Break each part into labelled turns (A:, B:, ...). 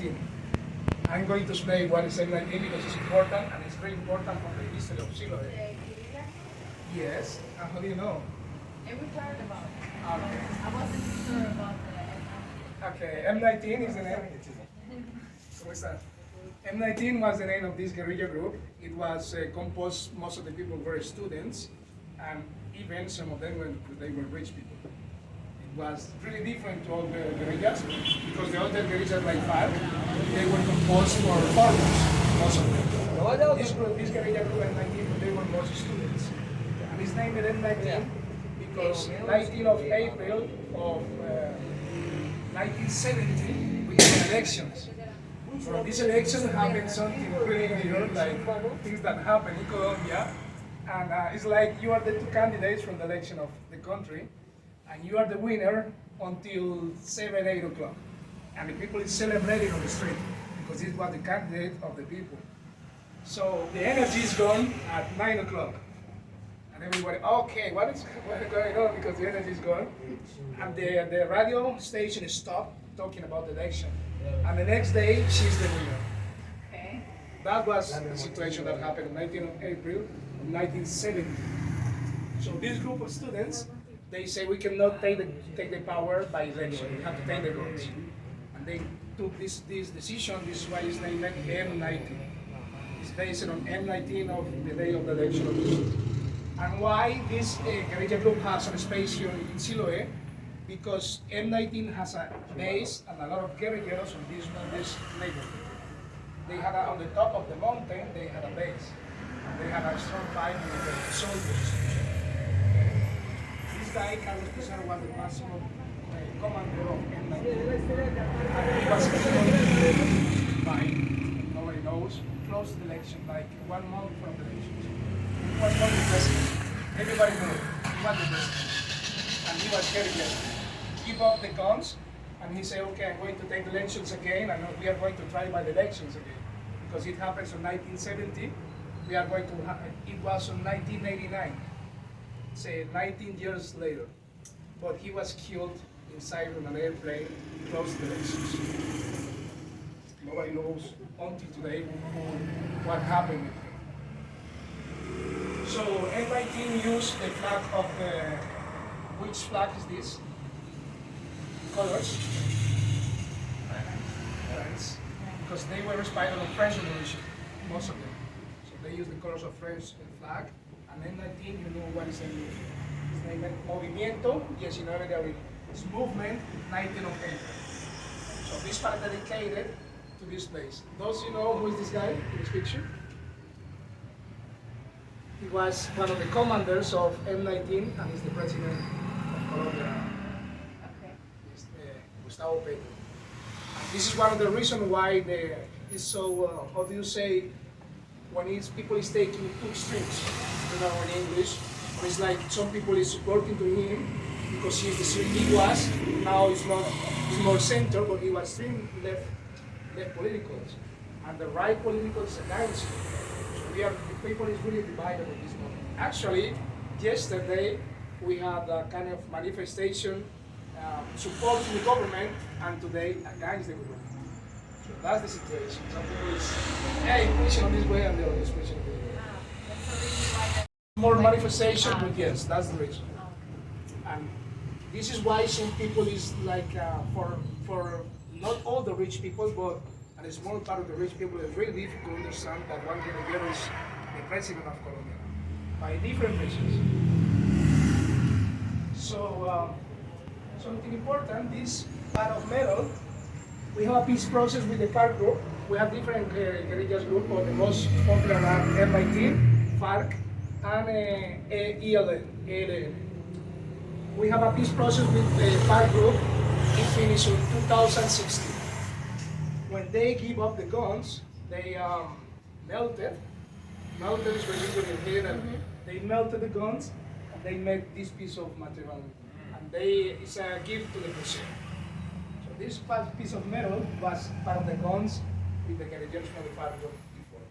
A: M19. I'm going to explain what is M19 because it's important and it's very important for the history of Chile. Yes, and how do you know?
B: And we heard about it.
A: Okay.
B: I wasn't sure about the
A: Okay, M19 is the name. So what's that? M19 was the name of this guerrilla group. It was composed, most of the people were students, and even some of them they were rich people. It was really different to all the guerrillas, because the other guerrillas like FARC, they were composed for farmers, most of them. This guerrilla group M19, they were most students. And it's named M19 because 19th of April of 1970, we had elections. From this election happened something really weird, like things that happen in Colombia. And it's like you are the two candidates from the election of the country, and you are the winner until 7, 8 o'clock. And the people is celebrating on the street because it was the candidate of the people. So the energy is gone at 9 o'clock. And everybody, okay, what is going on? Because the energy is gone. And the radio station stopped talking about the election. And the next day, she's the winner.
B: Okay.
A: That was the situation that happened on 19th of April of 1970. So this group of students, they say we cannot take the power by election. We have to take the guns. And they took this decision. This is why it's named M19. It's based on M19 of the day of the election. And why this guerrilla group has some space here in Siloé? Because M19 has a base and a lot of guerrilleros on this neighborhood. They had on the top of the mountain, they had a base. And they had a strong fight with the soldiers. This guy, Carlos Pizarro, was the maximum commander of M19. And he was killed by, nobody knows, close to the election, like 1 month from the election. He was not the president. Everybody knew he was the president. And he was guerrilla. Give up the guns, and he said, okay, I'm going to take the elections again, and we are going to try by the elections again. Because it happens in 1970, we are going to, it was in 1989, say 19 years later. But he was killed inside of an airplane close to the elections. Nobody knows until today what happened with him. So M19 used the flag of the, which flag is this? Colors, France, because they were inspired on the French Revolution, most of them. So they use the colors of French flag, and M19, you know what is named? It's named Movimiento 19 de Abril. It's movement 19 of April. So this part dedicated to this place. Those you know who is this guy in this picture? He was one of the commanders of M19 and is the president of Colombia. This is one of the reasons why it's so, how do you say, when people is taking two extremes, you know, in English, it's like some people is supporting to him because he was, now he's more center, but he was extreme left politicals, and the right political is against him. So the people is really divided at this moment. Actually, yesterday we had a kind of manifestation supporting the government, and today against the government. So that's the situation. Some people is, hey, pushing on this way, and the other is pushing on this way.
B: That's the reason why
A: More manifestation, but yes, that's the reason. And this is why some people is like, for not all the rich people, but a small part of the rich people, it's really difficult to understand that one guerrillero is the president of Colombia, by different reasons. So, something important, this part of metal, we have a peace process with the FARC group. We have different guerrillas group, but the most popular are M19, FARC, and ELN. We have a peace process with the FARC group. It finished in 2016. When they give up the guns, they melted. Melted is when you hear them. They melted the guns, and they made this piece of material. It's a gift to the museum. So this piece of metal was part of the guns with the guerrilleros from the FARC before.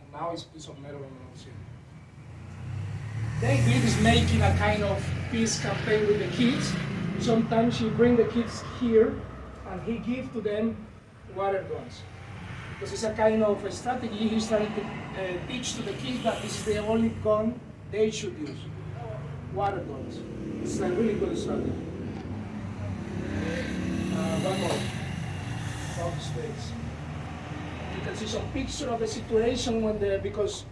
A: And now it's a piece of metal in the museum. David is making a kind of peace campaign with the kids. Sometimes he brings the kids here and he gives to them water guns. Because it's a kind of a strategy he's trying to teach to the kids that this is the only gun they should use. Water guns. It's a really good strategy. One more. Off space. You can see some picture of the situation when because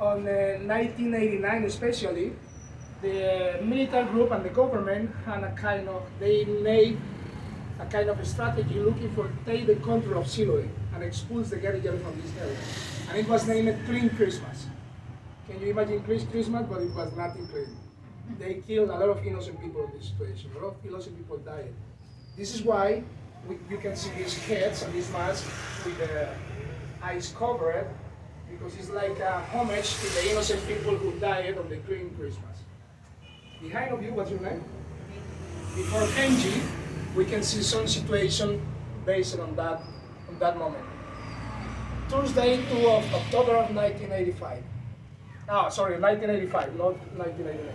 A: on 1989 especially, the military group and the government had they made a kind of a strategy looking for take the control of Siloé and expulse the guerrilla from this area. And it was named Clean Christmas. Can you imagine Christmas? But it was nothing clean. They killed a lot of innocent people in this situation. A lot of innocent people died. This is why you can see these heads and these masks with the eyes covered, because it's like a homage to the innocent people who died on the Clean Christmas. Behind of you, what's your name? Before Kenji, we can see some situation based on that moment. Tuesday, 2 of October of 1985. Ah, sorry, 1985, not 1989.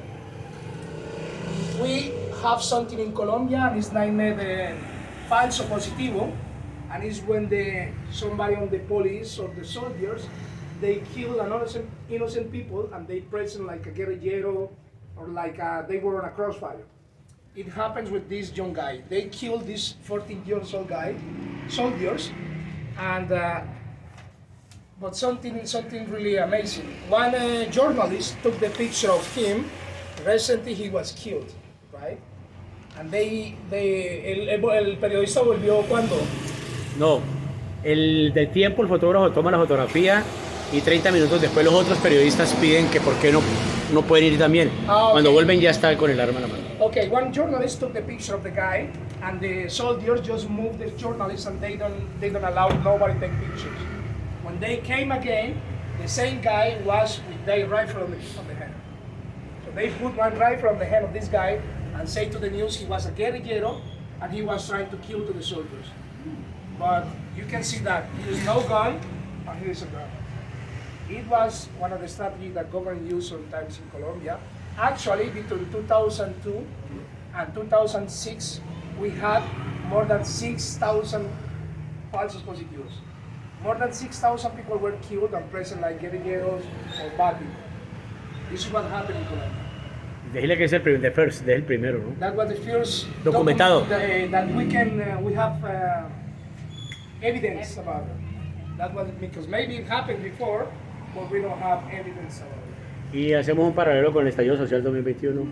A: We have something in Colombia, and it's named falso positivo, and it's when somebody on the police or the soldiers, they kill innocent people and they present like a guerrillero or like they were on a crossfire. It happens with this young guy. They killed this 14-year-old guy, soldiers, and but something really amazing. One journalist took the picture of him. Recently, he was killed, right? And el periodista volvió cuando.
C: No, el del tiempo, el fotógrafo toma la fotografía y 30 minutos después los otros periodistas piden que por qué no pueden ir también.
A: Okay.
C: Cuando vuelven ya está con el arma en la mano.
A: Okay, one journalist took the picture of the guy, and the soldiers just moved the journalist, and they don't allow nobody to take pictures. When they came again, the same guy was with their rifle on the hand. So they put one rifle on the hand of this guy and say to the news he was a guerrillero and he was trying to kill to the soldiers. But you can see that there is no gun, and here is a gun. It was one of the strategies that government used sometimes in Colombia. Actually, between 2002 and 2006, we had more than 6,000 falsos positivos. More than 6,000 people were killed and present like guerrilleros or bad people. This is what happened in Colombia.
C: Decirle que es el primero, ¿no?
A: That was the first
C: Documentado.
A: that we have evidence about it. That was because maybe it happened before, but we don't have evidence about it.
C: Y hacemos un paralelo con el estallido social 2021.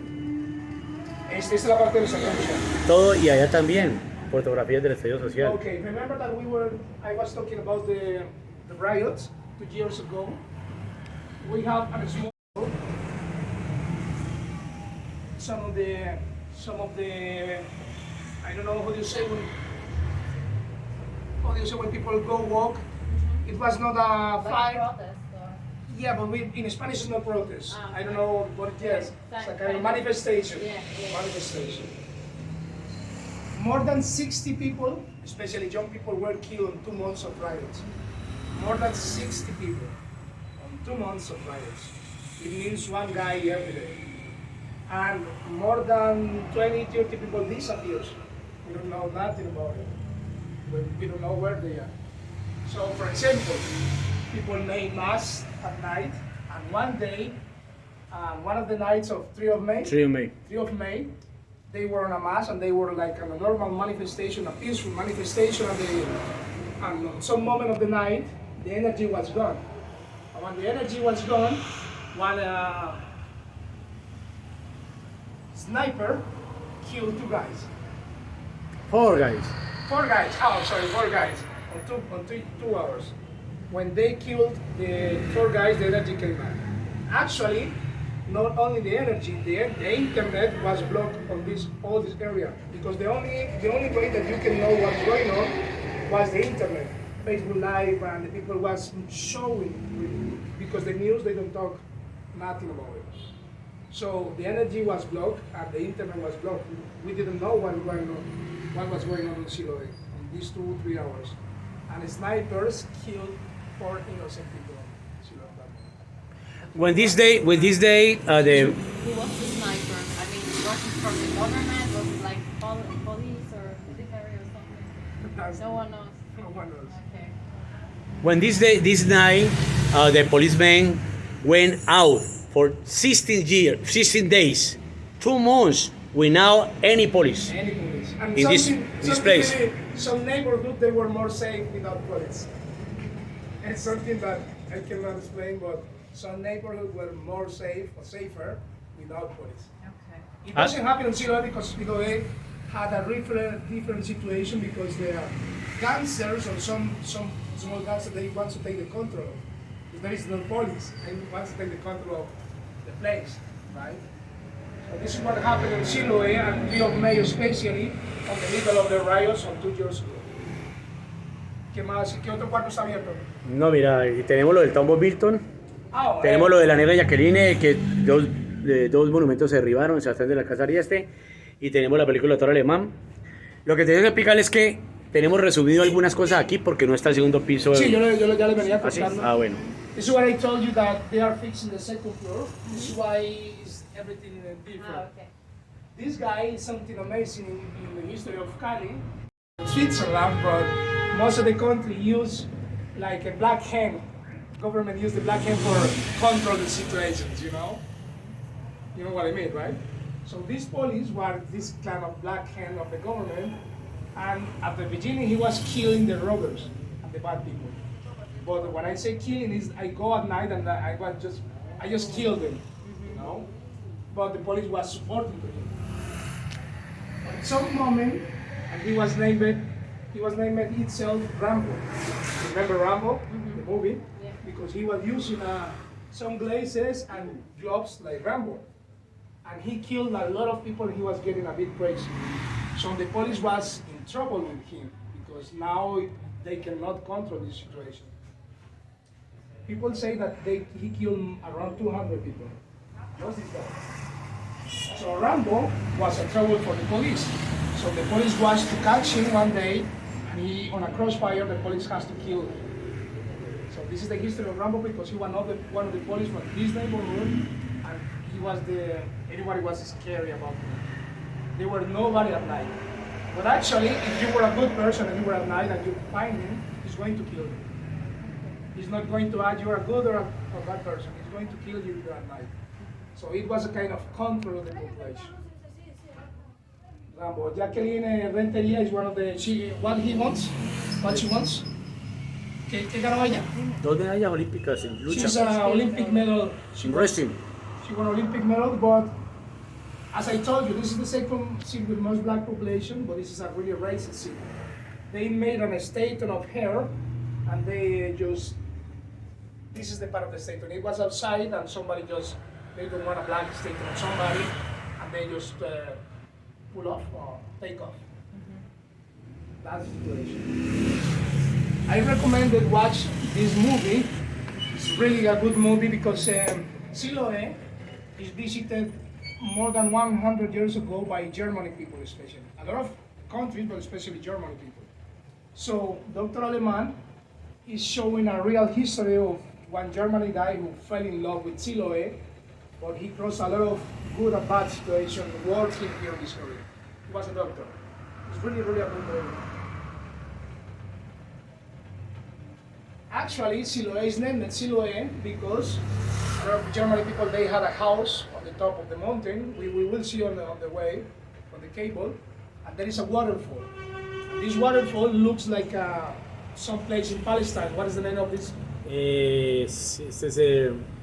A: Esta es la parte del estallido social.
C: Todo y allá también, fotografías del estallido social.
A: Okay, remember that I was talking about the riots 2 years ago. We have a small some of the I don't know how do you say when people go walk. It was not a fight.
B: Protest or...
A: Yeah, but in Spanish it's not protest.
B: Ah,
A: I don't know what it is. It's a kind of manifestation.
B: Yeah.
A: Manifestation. More than 60 people, especially young people, were killed in 2 months of riots. More than 60 people on 2 months of riots. It means one guy every day. And more than 20, 30 people disappeared. We don't know nothing about it. We don't know where they are. So, for example, people made mass at night, and one day, one of the nights of 3 of May,
C: 3 of May,
A: they were on a mass and they were like on a normal manifestation, a peaceful manifestation, and at some moment of the night, the energy was gone. And when the energy was gone, one sniper killed 2 guys.
C: 4 guys.
A: 4 guys. Oh, sorry, 4 guys. On 2 hours. When they killed the 4 guys, the energy came back. Actually, not only the energy, the internet was blocked on all this area, because the only way that you can know what's going on was the internet, Facebook Live, and the people was showing, because the news they don't talk nothing about it. So the energy was blocked and the internet was blocked. We didn't know what was going on in Siloé in these 2-3 hours. And snipers killed 4 innocent people in Siloé.
C: With this day,
B: Who was the sniper? I mean, was it from the government? Was it like police or military or something? No one knows.
A: No one knows.
B: Okay.
C: When this night, the policemen went out for 16 days, 2 months without any police.
A: Any police. And
C: In this place.
A: Really, some neighborhood they were more safe without police. It's something that I cannot explain, but some neighborhood were more safe or safer without police.
B: Okay.
A: It doesn't happen in Chile because they had a different situation because they are gangsters or some small gangsters they want to take the control. If there is no police, they want to take the control of the place, right? So this is what happened in Chiloé and Rio of May especially on the middle of the riots on 2 years ago. ¿Qué más? ¿Qué otro cuarto está abierto?
C: No, mira, y tenemos lo del Tombo Milton,
A: Ah,
C: tenemos lo de la nave Jacqueline, que dos monumentos se derribaron, se de la Casa Arieste, y tenemos la película Toro Alemán. Lo que tengo que explicar es que tenemos resumido algunas cosas aquí porque no está el segundo piso.
A: Sí, yo ya le venía
C: ¿Ah, sí?
A: contando.
C: Ah, bueno.
A: This is what I told you that they are fixing the second floor. This is why is everything different.
B: Ah, okay.
A: This guy is something amazing in the history of Cali. Switzerland, but most of the country use like a black hand. Government use the black hand for control the situations, you know? You know what I mean, right? So these police were this kind of black hand of the government, and at the beginning he was killing the robbers and the bad people. But when I say killing is I go at night and I just kill them, you know? But the police was supporting him. At some moment, and he was named itself Rambo. Remember Rambo, the movie?
B: Yeah.
A: Because he was using sunglasses and gloves like Rambo. And he killed a lot of people and he was getting a bit crazy. So the police was in trouble with him because now they cannot control the situation. People say that he killed around 200 people. What's this guy? So Rambo was a trouble for the police. So the police was to catch him one day, and he, on a crossfire, the police has to kill him. So this is the history of Rambo because he was one of the police from this neighborhood, and he was everybody was scary about him. There were nobody at night. But actually, if you were a good person and you were at night and you find him, he's going to kill you. He's not going to add you're a good or a bad person. He's going to kill you if you're at night. So it was a kind of control of the population. Rambo. Jacqueline Renteria is one of the, what he wants, what she wants. ¿Qué ganó ella?
C: 2 medallas olímpicas en lucha.
A: She's an Olympic medal.
C: In wrestling.
A: She won Olympic medal, but as I told you, this is the second city with most black population, but this is a really racist city. They made an statue of her, and they just, this is the part of the statue. It was outside, and they don't want a black statue of somebody, and they just pull off or take off. That's the situation. I recommended watch this movie. It's really a good movie because Siloé is visited more than 100 years ago by German people especially. A lot of countries, but especially German people. So Dr. Aleman is showing a real history of one German guy who fell in love with Siloé, but he crossed a lot of good and bad situations working here in this area. He was a doctor. It's really, really a good movie. Actually, Siloé is named Siloé because a lot of German people, they had a house on the top of the mountain. We will see on the way, on the cable, and there is a waterfall. And this waterfall looks like some place in Palestine. What is the name of this?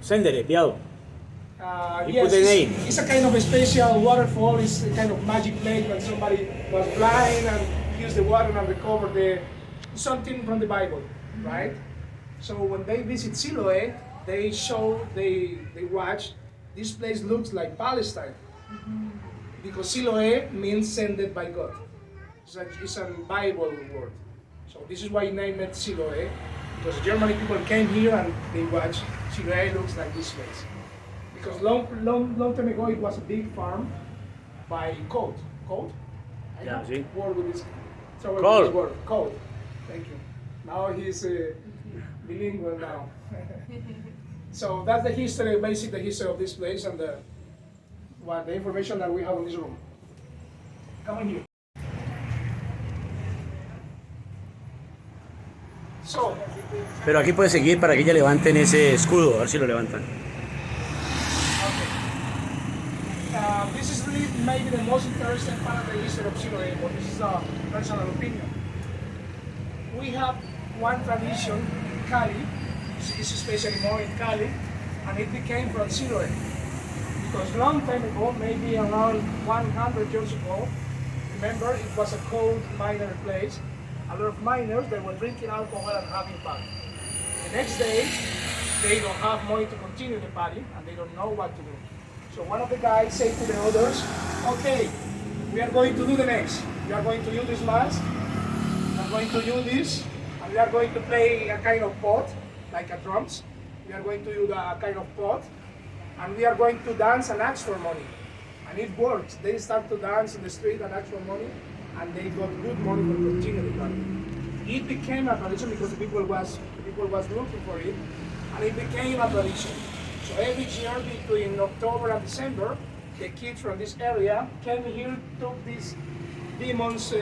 C: Sendere, Piado.
A: Yes, it's a kind of a special waterfall. It's a kind of magic place when somebody was blind and used the water and recovered something from the Bible, right? So when they visit Siloé, they watch, this place looks like Palestine. Because Siloé means sent by God. It's a Bible word. So this is why he named it Siloé, because German people came here and they watched, Siloé looks like this place. Because long time ago it was a big farm by Code. Code?
C: Yeah, see?
A: Word with this,
C: Code.
A: word. Code. Thank you. Now he's bilingual now. So that's the history, basically the history of this place and the information that we have in this room. Come on here. So,
C: Pero aquí puede seguir para que ella levanten ese escudo, a ver si lo levantan.
A: this is really maybe the most interesting part of the history of Chile, but this is a personal opinion. We have one tradition in Cali, it's especially more in Cali, and it became from Siloé. Because long time ago, maybe around 100 years ago, remember it was a cold miner place. A lot of miners, they were drinking alcohol and having fun. The next day, they don't have money to continue the party and they don't know what to do. So one of the guys said to the others, okay, we are going to do the next. We are going to use this mask, we are going to use this, and we are going to play a kind of pot, like a drums. We are going to use a kind of pot, and we are going to dance and ask for money. And it works. They start to dance in the street and ask for money, and they got good money to continue the party. It became a tradition because the people was looking for it, and it became a tradition. So every year between October and December, the kids from this area came here, took these demons'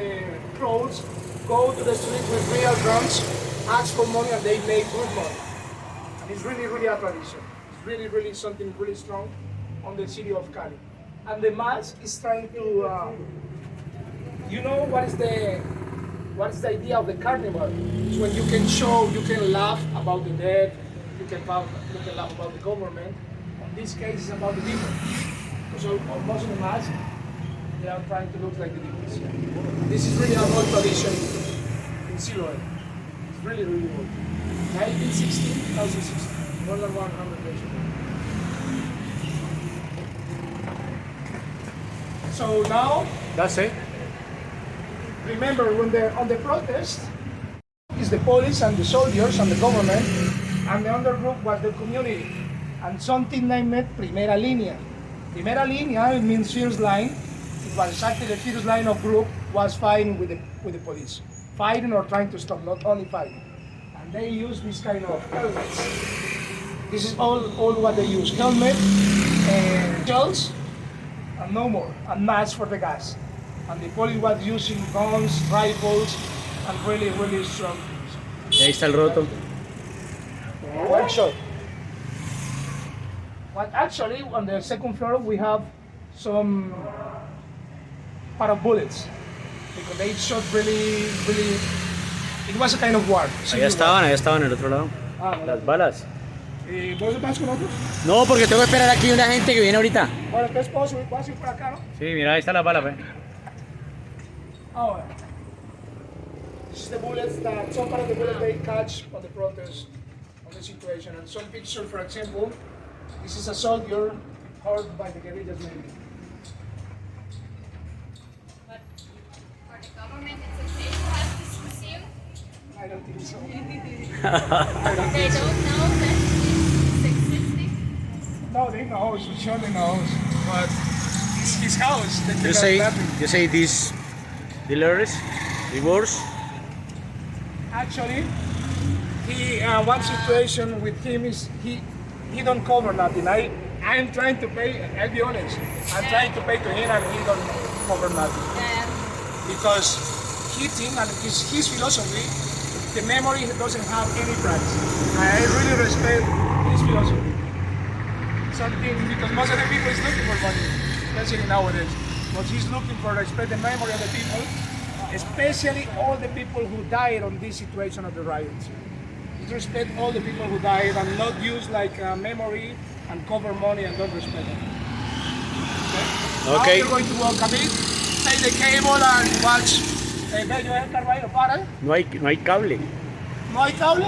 A: clothes, go to the street with real drums, ask for money, and they make good money. And it's really, really a tradition. It's really, really something really strong on the city of Cali. And the mask is trying to, you know what is the idea of the carnival? It's when you can show, you can laugh about the dead, you can laugh about the government. In this case, it's about the demon. So most of the masks, they are trying to look like the demons. This is really an old tradition in Siloé. It's really, really old. 1916, 2016, more than 100 years ago. So now,
C: That's it.
A: remember when they're on the protest, is the police and the soldiers and the government, and the undergroup was the community. And something named Primera Línea. Primera Línea, it means first line. It was exactly the first line of group was fighting with the police. Fighting or trying to stop, not only fighting. And they use this kind of helmets. This is all what they use. Helmet, shells, and no more. And masks for the gas. And the police was using guns, rifles, and really, really strong things.
C: Y ahí está el roto.
A: Workshop. But actually, on the second floor, we have some part of bullets. Because they shot really, really. It was a kind of war.
C: Allá estaban en el otro lado.
A: Ah, no.
C: Las balas.
A: ¿Vos vas con otros?
C: No, porque tengo que esperar aquí una gente que viene ahorita.
A: Bueno, entonces puedo subir por acá, ¿no?
C: Sí, mira, ahí está la bala, ve.
A: Oh, yeah. This is the bullets that some part of the bullet they catch on the protest, on the situation. And some picture, for example, this is a soldier hurt by the guerrillas maybe.
D: But for the government, it's okay to have this museum.
A: I don't think so.
D: They don't know that it's existing.
A: No, they know, for sure they know. But it's his house. They cannot let him.
C: You say these dealers, rewards.
A: Actually, he one situation with him is he don't cover nothing. I'm trying to pay. I'll be honest. I'm trying to pay to him and he don't cover nothing
D: Yeah.
A: because he think and his philosophy, the memory doesn't have any price. I really respect his philosophy. Something because most of the people is looking for money, especially nowadays. But he's looking for respect the memory of the people, especially all the people who died on this situation of the riots. He respect all the people who died and not use like memory and cover money and don't respect them.
C: Okay.
A: Now we're going to walk a bit, take the cable and watch. Bello, el Carvalho, para.
C: No hay cable.
A: ¿No hay cable?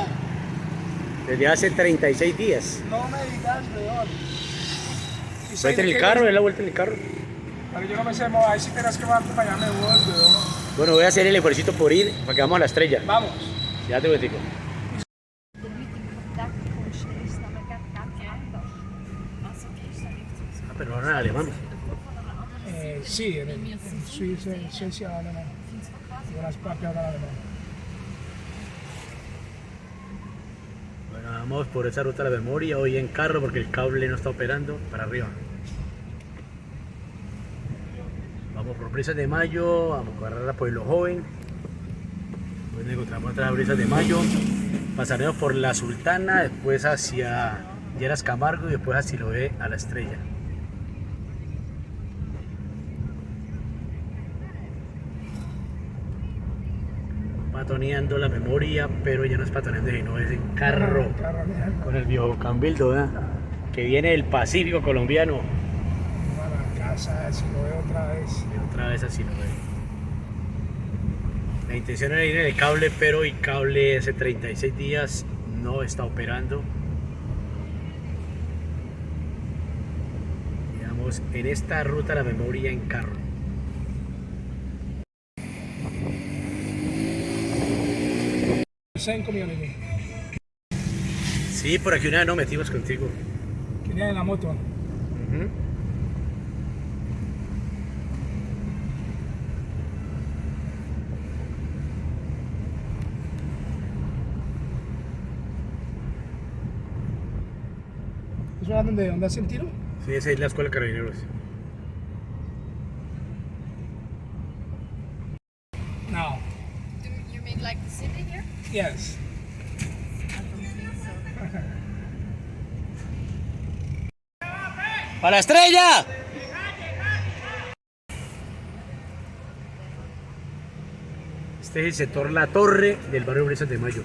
C: Desde hace 36 días.
A: No me digas, peor. Y
C: Vuelta en el carro, es la vuelta en el carro.
A: Pero yo no me sé mover, ahí sí tienes que acompañarme vos, weón.
C: Bueno, voy a hacer el esfuerzo por ir para que vamos a la estrella.
A: Vamos.
C: Ya te voy a decir.
D: De meeting vandaag gewoon is, dan gaat het anders. Als het is, dan heeft het zo.
C: Pero no en alemán.
A: Sí, en Suecia alemán. Y las propias de alemán.
C: Bueno, vamos por esa ruta de la memoria, hoy en carro porque el cable no está operando para arriba. Vamos por Brisas de Mayo, vamos a agarrar a Pueblo Joven. Luego encontramos otras Brisas de Mayo. Pasaremos por La Sultana, después hacia Lleras Camargo y después a Siloé a La Estrella. Patoneando la memoria, pero ya no es patoneando, sino es en carro. Con el viejo Cambildo, ¿verdad? Que viene del Pacífico colombiano.
A: A la casa, si lo veo otra vez.
C: Y otra vez así lo ve. La intención era ir en el cable, pero el cable hace 36 días no está operando. Digamos, en esta ruta la memoria en carro.
A: Same community.
C: Sí, por aquí una vez nos metimos contigo.
A: Quería en la moto.
C: Ujú.
A: ¿Eso es donde hacen tiro?
C: Sí, esa es la escuela de carabineros.
A: No.
D: You mean like the city here?
A: Yes.
D: I don't think so.
C: ¡A la estrella! Este es el sector La Torre del barrio Brisas de Mayo.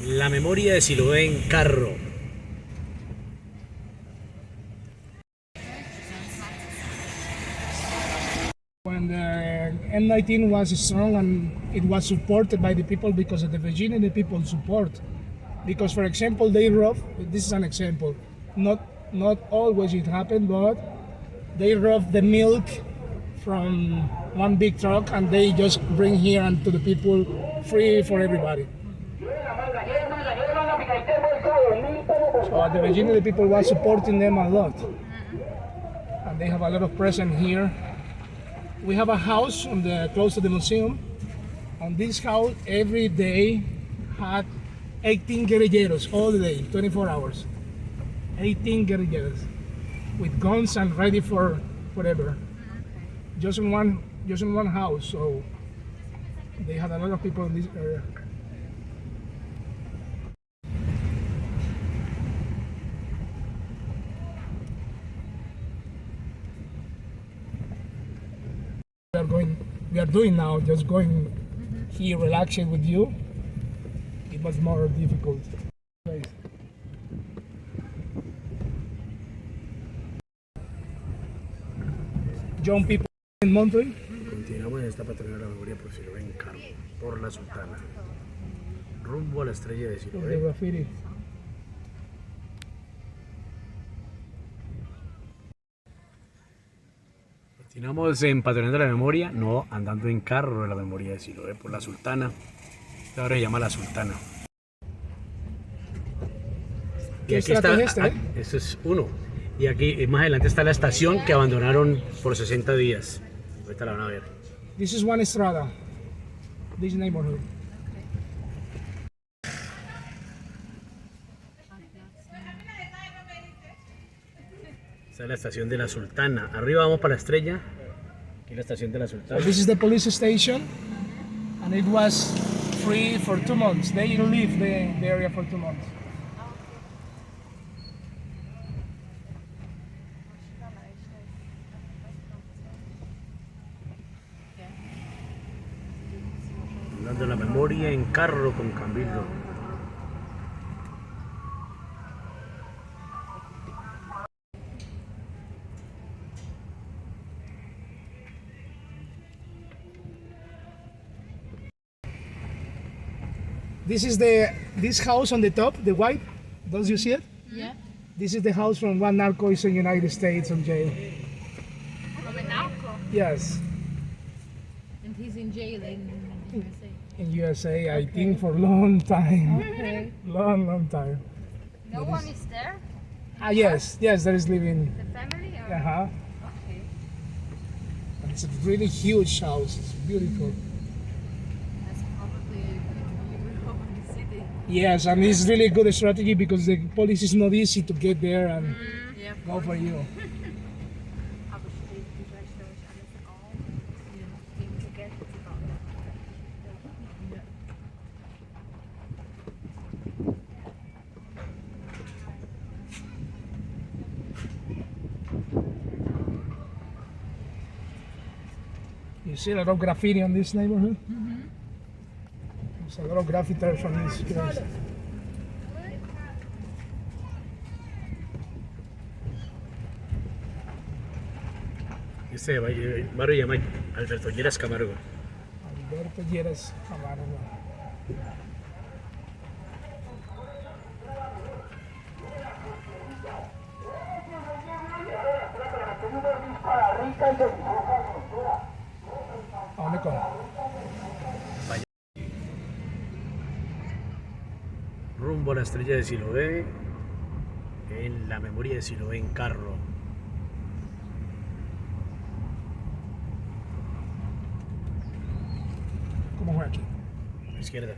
C: La memoria de Siloé en carro.
A: When the M19 was strong and it was supported by the people because of the Virginia people support. Because, for example, they rob. This is an example. Not always it happened, but they rob the milk from one big truck and they just bring here and to the people free for everybody. So at the Virginia, the people was supporting them a lot, and they have a lot of presence here. We have a house on the close to the museum. On this house, every day had 18 guerrilleros all day, 24 hours. 18 guerrilleros with guns and ready for whatever. Just in one house. So they had a lot of people in this area. We are doing now, just going here, relaxing with you. It was more difficult. Young people in Monterey.
C: Continuamos en esta patrulla de la memoria por Siloé en carro, por La Sultana. Rumbo a la estrella de
A: The
C: Siloé.
A: graffiti.
C: Continuamos en Patrullando la Memoria, no andando en carro de la memoria de Siloé por La Sultana. Esta ahora se llama La Sultana.
A: ¿Qué estrategia es esta, eh?
C: Este es uno. Y aquí más adelante está la estación que abandonaron por 60 días. Ahorita la van a ver.
A: This is one Estrada. This neighborhood.
C: Esta es la estación de La Sultana. Arriba vamos para la estrella. Aquí la estación de La Sultana.
A: This is the police station, and it was free for 2 months. They leave the area for 2 months.
C: Andando la memoria en carro con Cambildo.
A: This is this house on the top, the white. Don't you see it?
D: Yeah.
A: This is the house from one narco is in the United States on jail.
D: From a narco.
A: Yes,
D: And he's in jail in USA.
A: in USA, I think for a long time,
D: Okay.
A: long time.
D: No one is there?
A: Yes, there is living.
D: The family? Or?
A: Uh-huh.
D: Okay.
A: It's a really huge house. It's beautiful.
D: That's probably a good view over the city.
A: Yes, and it's really good strategy because the police is not easy to get there and
D: Yeah.
A: go for you.
D: Aber steht die Rechte euch alles auf? Ihr Ding zu get.
A: You see a lot of graffiti on this neighborhood? There's a lot of graffiters on this place.
C: Este barrio se llama Alberto Lleras Camargo.
A: Alberto Lleras Camargo. ¿A dónde come?
C: Rumbo a la estrella de Siloé, en la memoria de Siloé en carro.
A: ¿Cómo fue aquí?
C: A la izquierda.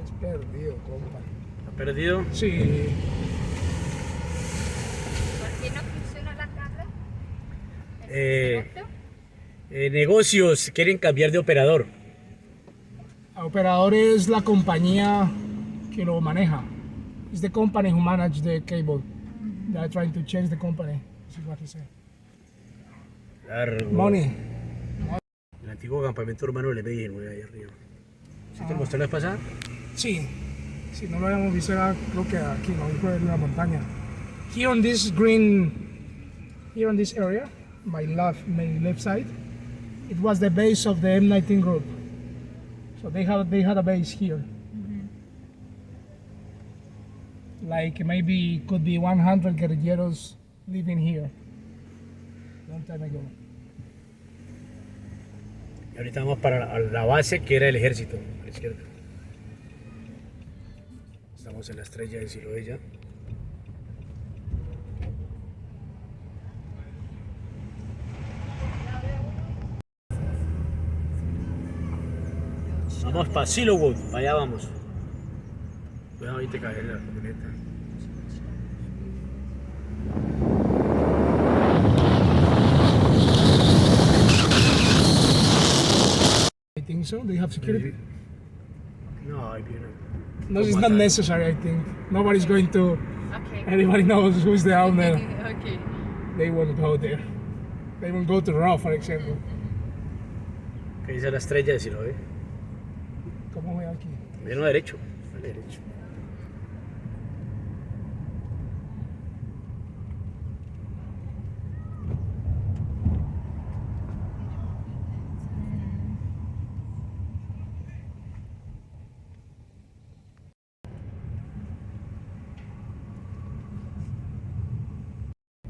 A: Es perdido, compa.
C: ¿Ha perdido?
A: Sí.
D: ¿Por qué no funciona la cámara?
C: Eh, negocios, quieren cambiar de operador.
A: El operador es la compañía que lo maneja. It's the company who manage the cable. They are trying to change the company. This is what he said.
C: Largo.
A: Money.
C: El antiguo campamento urbano le Medellín, ahí arriba. ¿Sí te lo mostré la vez pasada?
A: Sí. Si no lo habíamos visto era creo que aquí, no dijo en la montaña. Here on this area, my left side, it was the base of the M19 group. So they had a base here. Like maybe could be 100 guerrilleros living here. Long time ago.
C: Y ahorita vamos para la base que era el ejército, a la izquierda. Estamos en la estrella de Siloé ya. Vamos para Silowood, para allá vamos. Cuidado, ahí te cae la camioneta.
A: I think so. Do you have security?
C: No, ahí viene.
A: No, it's not necessary. I think nobody's going to.
D: Okay.
A: Everybody knows who's the owner.
D: Okay.
A: They won't go there. They won't go to Raw, for example.
C: ¿Qué dice la estrella de Siloé?
A: ¿Cómo voy aquí?
C: Viene derecho, al derecho.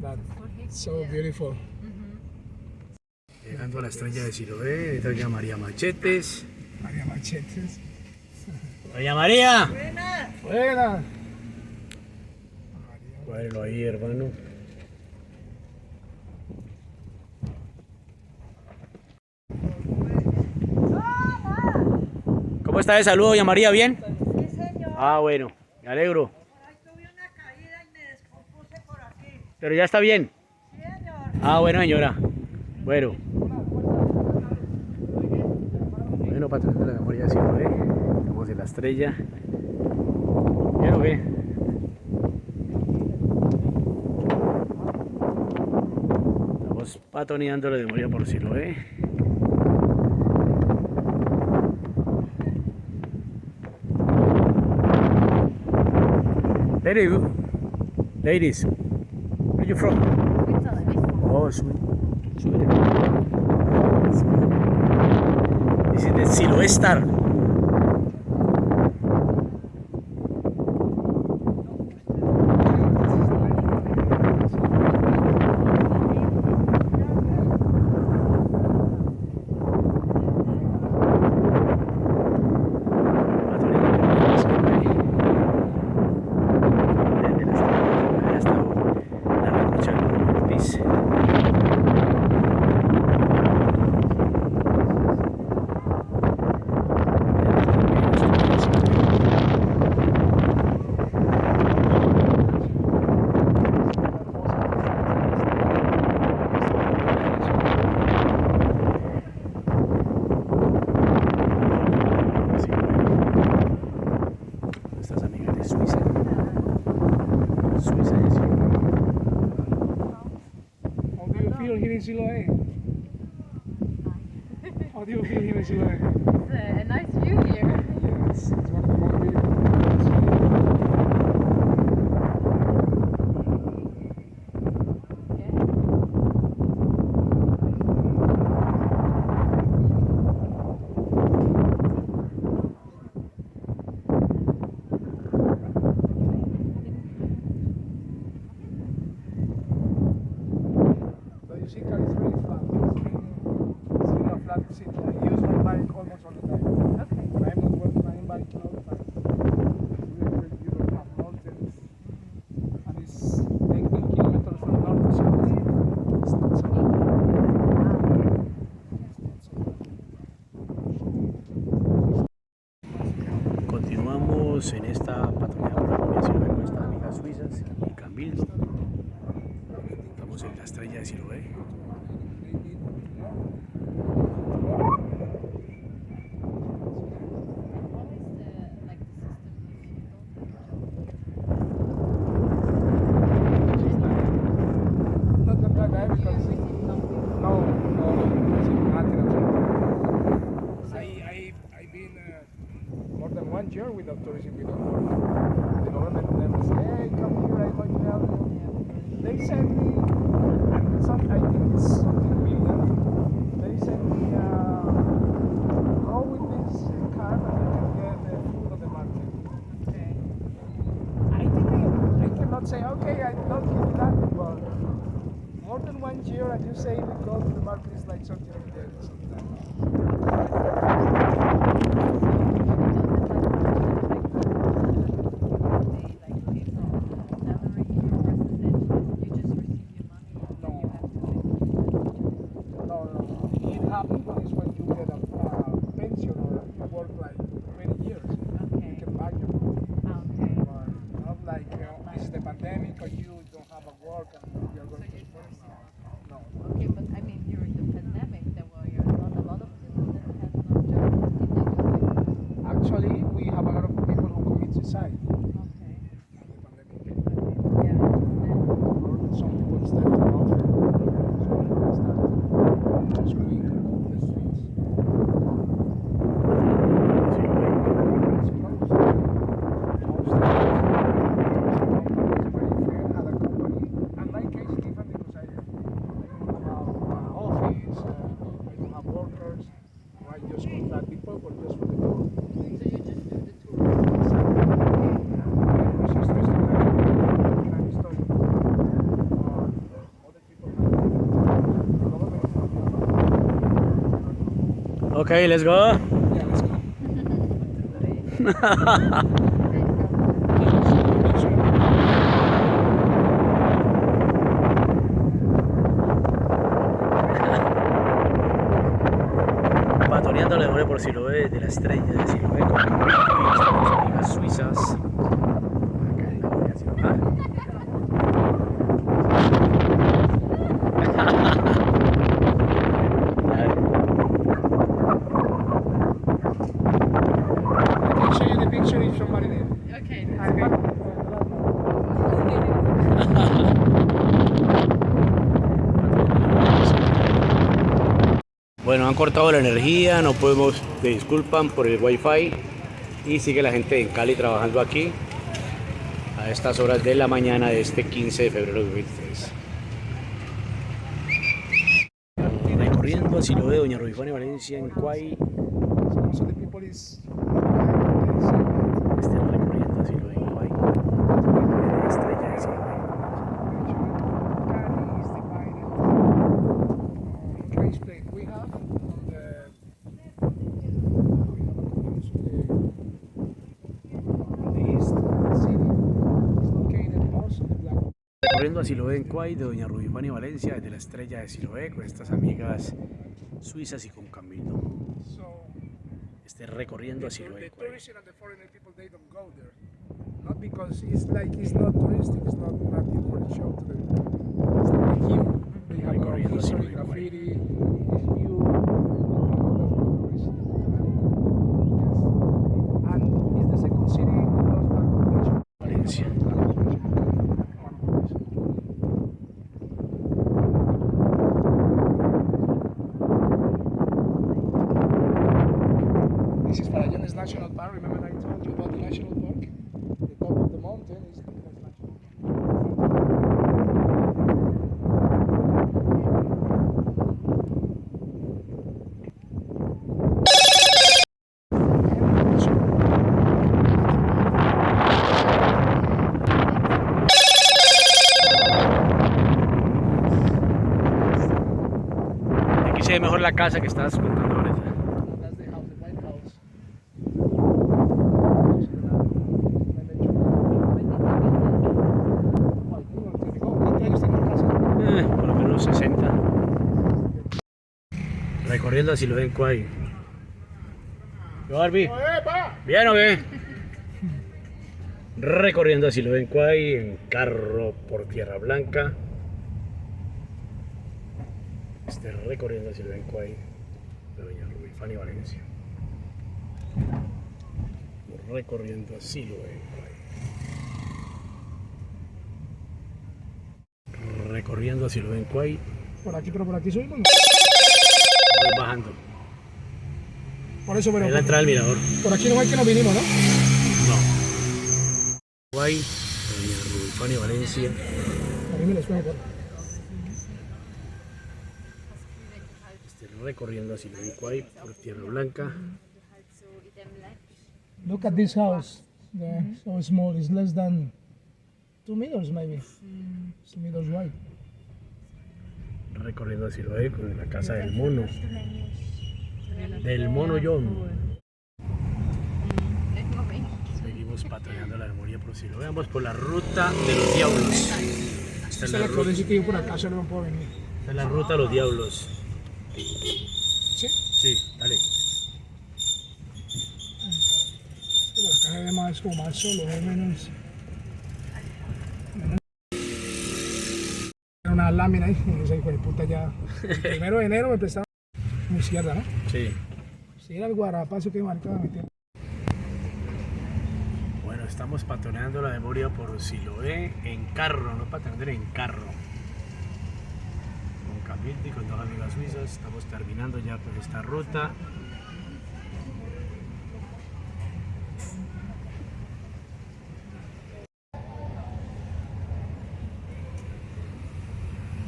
A: That's so beautiful.
C: Llegando a la estrella de Siloé, esta ya María Machetes.
A: María Machetes.
C: ¡Doña María!
A: Buena.
C: Cuádrelo ahí, hermano. ¿Cómo está de salud, doña María? ¿Bien?
E: Sí, señor.
C: Ah, bueno, me alegro.
E: Ay, tuve una caída y me descompuse por aquí.
C: Pero ya está bien.
E: Sí, señor.
C: Ah, bueno, señora. Bueno. Bueno, patrón de la memoria de Siloé. Estamos en la estrella. ¿Bien o qué? Estamos patoneando la memoria por Siloé. Ladies, where are you from? Oh, Sweden. This is the Siloé Star. Nuestras amigas de Suiza. Suiza es
A: How do you feel here in Siloé? How do you feel here in Siloé?
B: It's a nice view here.
A: Yes, it's one of the most beautiful places. So you see, Cali is very flat. It's really a flat city. I use my bike almost all the time.
B: Okay.
A: When I'm not working, I'm biking all the time. It's really, really beautiful. Have mountains. And it's 18 kilometers from north to south. It's not so bad. It's not so bad.
C: Continuamos en esta patrulla por la Comunidad Siloé con nuestras amigas suizas y Cambildo. Estamos en la estrella de Siloé.
A: Not that bad, because no, it's nothing at all. I've been more than 1 year without tourism, without work. The government never say, hey, come here, I'm going to help you. They send me, and I think it's something million. They send me, go with this card and you can get the food on the market.
B: Okay.
A: I think I cannot say, okay, I don't give you that, but more than 1 year and you say we go to the market is like something like that sometimes. No, no. It happens when you get a pension or you work like 20 years. You can buy your food. But not like, this is the pandemic or you don't have a work and you're going to spend now. No.
B: Okay, but I mean during the pandemic there were not a lot of people that had no job. Did they do like
A: Actually, we have a lot of people who commit suicide
B: okay.
A: in the pandemic.
B: Yeah, I understand.
A: Or some people start to offer. Some people start screwing off the streets. It's closed. Most of my friend had a company, and my case is different because I don't have an office, I don't have workers, so I just contract people, but just for the tour.
B: So you just do the tour.
C: Okay, let's go.
A: Yeah, let's go.
C: Patroneando la devoré por Siloé, de la estrella de Siloé, con nuestras amigas suizas. Acá en la Comunidad Siloé.
A: I can show you the picture if somebody there.
B: Okay.
C: Bueno, han cortado la energía, no podemos, me disculpan por el wifi y sigue la gente en Cali trabajando aquí a estas horas de la mañana de este 15 de febrero de 2023. Recorriendo a Siloé, Doña Rubifania Valencia en Cuay.
A: Most of the people is
C: Este recorriendo a Siloé en Cuay. De la estrella de Siloé.
A: Cali is divided trace plate we have on the east of the city is located also the black.
C: Recorriendo a Siloé en Cuay de Doña Rubifania Valencia desde la estrella de Siloé con estas amigas suizas y con Camilo.
A: So
C: Este recorriendo a
A: the
C: Siloé en Cuay.
A: tourists and the foreigner people they don't go there. Not because it's like it's not touristic, it's not nothing for the show to them. It's like here. They have a lot of history, graffiti, it's view. And it's the second city in the most population.
C: Valencia.
A: This is Farallones National Park. Remember I told you about the national park? The top of the mountain is the national park.
C: Aquí se ve mejor la casa que estabas contando ahorita.
A: That's the house, the White House. ¿Cuántos años tiene la casa?
C: Por lo menos 60. Recorriendo así lo ven ahí. ¿Yo, Barbie? ¿Bien o qué? Recorriendo así lo ven ahí en carro por Tierra Blanca. Recorriendo así lo ven ahí de Doña Rubí Fanny Valencia. Recorriendo así lo ven ahí. Recorriendo así lo ven ahí.
A: Por aquí, pero por aquí subimos.
C: Voy bajando.
A: Por eso, pero
C: Ahí es la entrada del mirador.
A: por aquí no hay que nos vinimos, ¿no?
C: No. Guay, Doña Rubí Fanny Valencia.
A: A mí me les juego por.
C: Recorriendo así lo ven ahí por Tierra Blanca.
A: Look at this house. Yeah, so small. It's less than 2 meters, maybe. 2 meters wide.
C: Recorriendo así lo ven con la casa del mono. Del mono John. Seguimos patrullando la memoria por si lo veamos por la ruta de los diablos. Esta
A: Esta
C: es
A: es
C: la
A: la
C: ruta,
A: cosa que yo por acá solo no puedo venir.
C: esta es la ruta de los diablos.
A: ¿Sí?
C: Sí, dale.
A: Es que por acá se ve más como más solo, es menos. Era una lámina ahí, y ese hijo de puta ya. El 1 de enero me prestaba muy izquierda, ¿no?
C: Sí.
A: Si era el guarapazo que marcaba meter.
C: Bueno, estamos patroneando la memoria por Siloé en carro, no patroneando en carro. Con Camilde y con 2 amigas suizas, estamos terminando ya por esta ruta.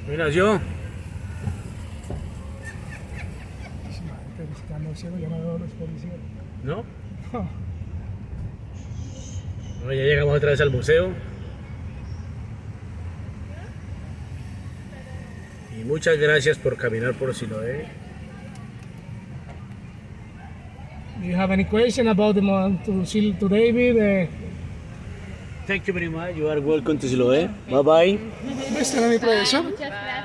C: Mira yo.
A: Estando ciego, ya no veo los policías.
C: ¿No? Bueno, ya llegamos otra vez al museo. Y muchas gracias por caminar por Siloé.
A: Do you have any question about the to David?
C: Thank you very much. You are welcome to Siloé. Bye bye.
A: ¿Ves? ¿Era mi profesor?
B: Muchas gracias.